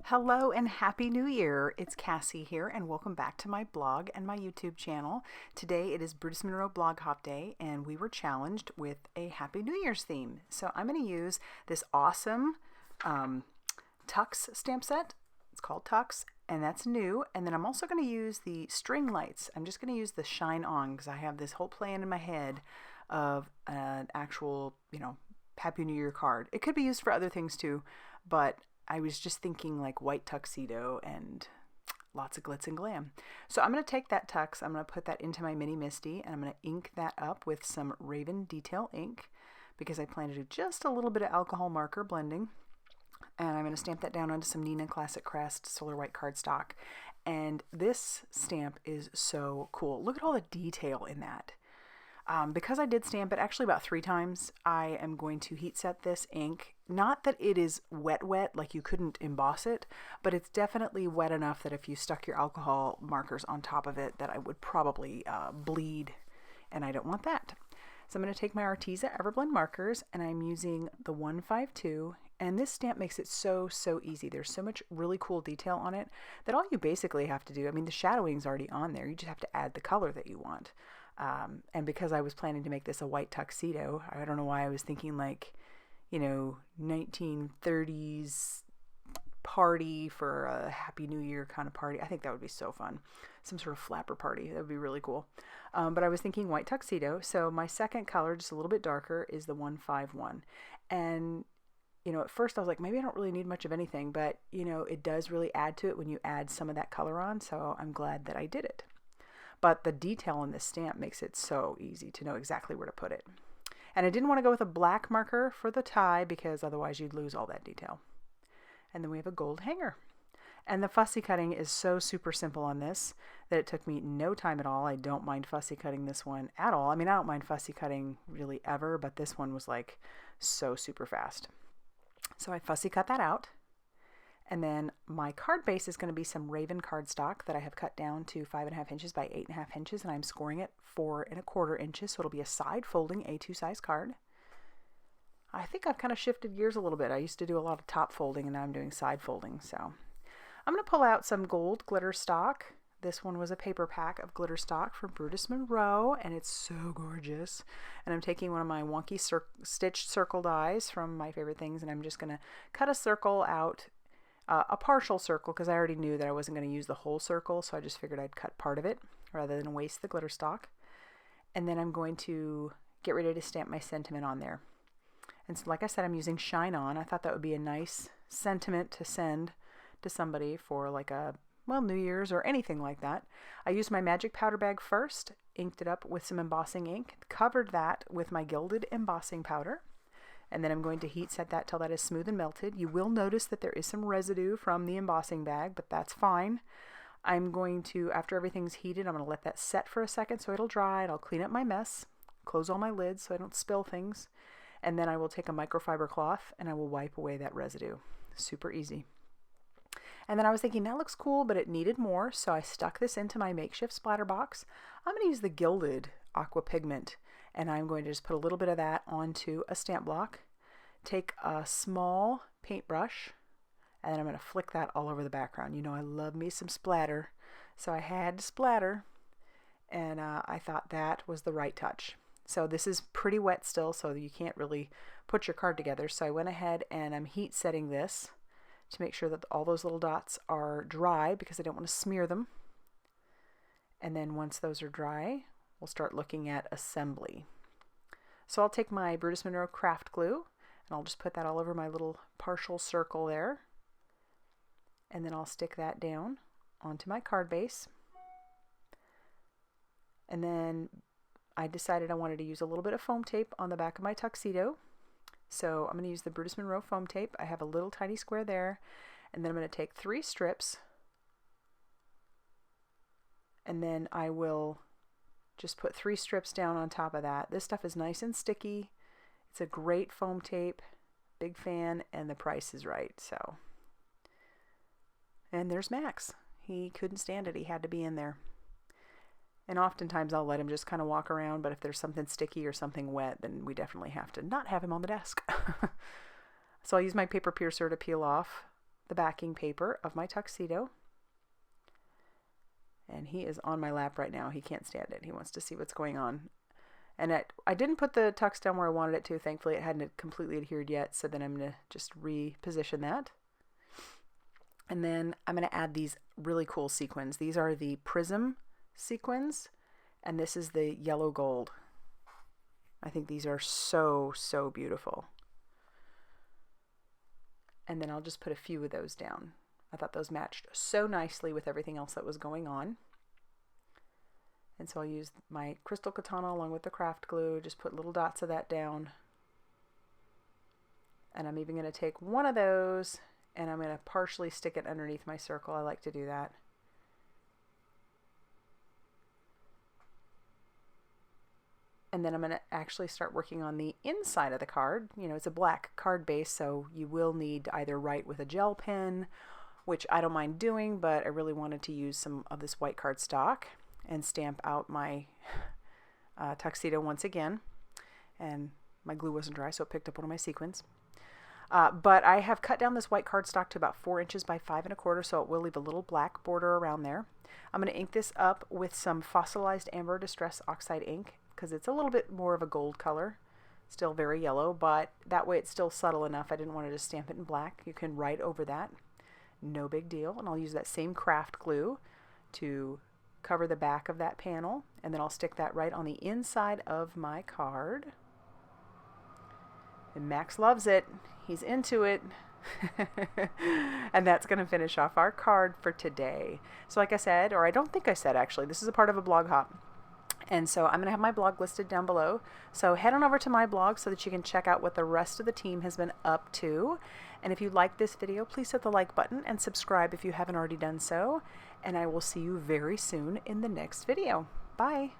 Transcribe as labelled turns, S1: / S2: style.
S1: Hello and Happy New Year! It's Cassie here and welcome back to my blog and my YouTube channel. Today it is Brutus Monroe Blog Hop Day and we were challenged with a Happy New Year's theme. So I'm going to use this awesome Tux stamp set. It's called Tux and that's new. And then I'm also going to use the string lights. I'm just going to use the Shine On because I have this whole plan in my head of an actual, Happy New Year card. It could be used for other things too, but I was just thinking like white tuxedo and lots of glitz and glam. So I'm going to take that tux, I'm going to put that into my mini Misty, and I'm going to ink that up with some Raven Detail ink because I plan to do just a little bit of alcohol marker blending. And I'm going to stamp that down onto some Neenah Classic Crest Solar White cardstock. And this stamp is so cool. Look at all the detail in that. Because I did stamp it actually about 3 times, I am going to heat set this ink. Not that it is wet, like you couldn't emboss it, but it's definitely wet enough that if you stuck your alcohol markers on top of it, that I would probably bleed, and I don't want that. So I'm going to take my ARTEZA EverBlend markers, and I'm using the 152, and this stamp makes it so easy. There's so much really cool detail on it that all you basically have to do, I mean, the shadowing's already on there, you just have to add the color that you want. And because I was planning to make this a white tuxedo, I don't know why I was thinking like, 1930s party for a Happy New Year kind of party. I think that would be so fun. Some sort of flapper party. That would be really cool. But I was thinking white tuxedo. So my second color, just a little bit darker, is the 151. And, at first I was like, maybe I don't really need much of anything, but, it does really add to it when you add some of that color on. So I'm glad that I did it. But the detail in this stamp makes it so easy to know exactly where to put it. And I didn't want to go with a black marker for the tie because otherwise you'd lose all that detail. And then we have a gold hanger. And the fussy cutting is so super simple on this that it took me no time at all. I don't mind fussy cutting this one at all. I mean, I don't mind fussy cutting really ever, but this one was like so super fast. So I fussy cut that out. And then my card base is going to be some Raven cardstock that I have cut down to 5.5 inches by 8.5 inches, and I'm scoring it 4.25 inches, so it'll be a side folding A2 size card. I think I've kind of shifted gears a little bit. I used to do a lot of top folding, and now I'm doing side folding. So I'm going to pull out some gold Glitterstock. This one was a paper pack of Glitterstock from Brutus Monroe, and it's so gorgeous. And I'm taking one of my Wonky stitched circle dies from My Favorite Things, and I'm just going to cut a circle out. A partial circle because I already knew that I wasn't going to use the whole circle, so I just figured I'd cut part of it rather than waste the glitter stock. And then I'm going to get ready to stamp my sentiment on there. And so like I said, I'm using Shine On. I thought that would be a nice sentiment to send to somebody for like a, New Year's or anything like that. I used my magic powder bag first, inked it up with some embossing ink, covered that with my Gilded embossing powder. And then I'm going to heat set that till that is smooth and melted. You will notice that there is some residue from the embossing bag, but that's fine. I'm going to, after everything's heated, I'm going to let that set for a second so it'll dry, and I'll clean up my mess, close all my lids so I don't spill things, and then I will take a microfiber cloth and I will wipe away that residue. Super easy. And then I was thinking, that looks cool, but it needed more, so I stuck this into my makeshift splatter box. I'm going to use the Gilded Aqua Pigment, and I'm going to just put a little bit of that onto a stamp block, take a small paintbrush, and then I'm going to flick that all over the background. I love me some splatter, so I had to splatter, and I thought that was the right touch. So this is pretty wet still, so you can't really put your card together. So I went ahead and I'm heat setting this to make sure that all those little dots are dry because I don't want to smear them. And then once those are dry, we'll start looking at assembly. So I'll take my Brutus Monroe craft glue and I'll just put that all over my little partial circle there. And then I'll stick that down onto my card base. And then I decided I wanted to use a little bit of foam tape on the back of my tuxedo. So I'm going to use the Brutus Monroe foam tape. I have a little tiny square there. And then I'm going to take 3 strips. And then I will just put 3 strips down on top of that. This stuff is nice and sticky. It's a great foam tape. Big fan, and the price is right. So, and there's Max. He couldn't stand it. He had to be in there. And oftentimes I'll let him just kind of walk around, but if there's something sticky or something wet, then we definitely have to not have him on the desk. So I'll use my paper piercer to peel off the backing paper of my tuxedo. And he is on my lap right now. He can't stand it. He wants to see what's going on. And I didn't put the tux down where I wanted it to. Thankfully, it hadn't completely adhered yet. So then I'm going to just reposition that. And then I'm going to add these really cool sequins. These are the Prism sequins. And this is the yellow gold. I think these are so, so beautiful. And then I'll just put a few of those down. I thought those matched so nicely with everything else that was going on. And so I'll use my crystal katana along with the craft glue, just put little dots of that down. And I'm even going to take one of those and I'm going to partially stick it underneath my circle. I like to do that. And then I'm going to actually start working on the inside of the card. You know, it's a black card base, so you will need to either write with a gel pen, which I don't mind doing, but I really wanted to use some of this white cardstock and stamp out my tuxedo once again. And my glue wasn't dry, so it picked up one of my sequins. But I have cut down this white cardstock to about 4 inches by 5 1/4, so it will leave a little black border around there. I'm going to ink this up with some Fossilized Amber Distress Oxide ink, because it's a little bit more of a gold color. Still very yellow, but that way it's still subtle enough. I didn't want to just stamp it in black. You can write over that. No big deal. And I'll use that same craft glue to cover the back of that panel, and then I'll stick that right on the inside of my card. And Max loves it. He's into it. And that's going to finish off our card for today. So like I said, or I don't think I said actually, this is a part of a blog hop. And so I'm going to have my blog listed down below. So head on over to my blog so that you can check out what the rest of the team has been up to. And if you like this video, please hit the like button and subscribe if you haven't already done so. And I will see you very soon in the next video. Bye.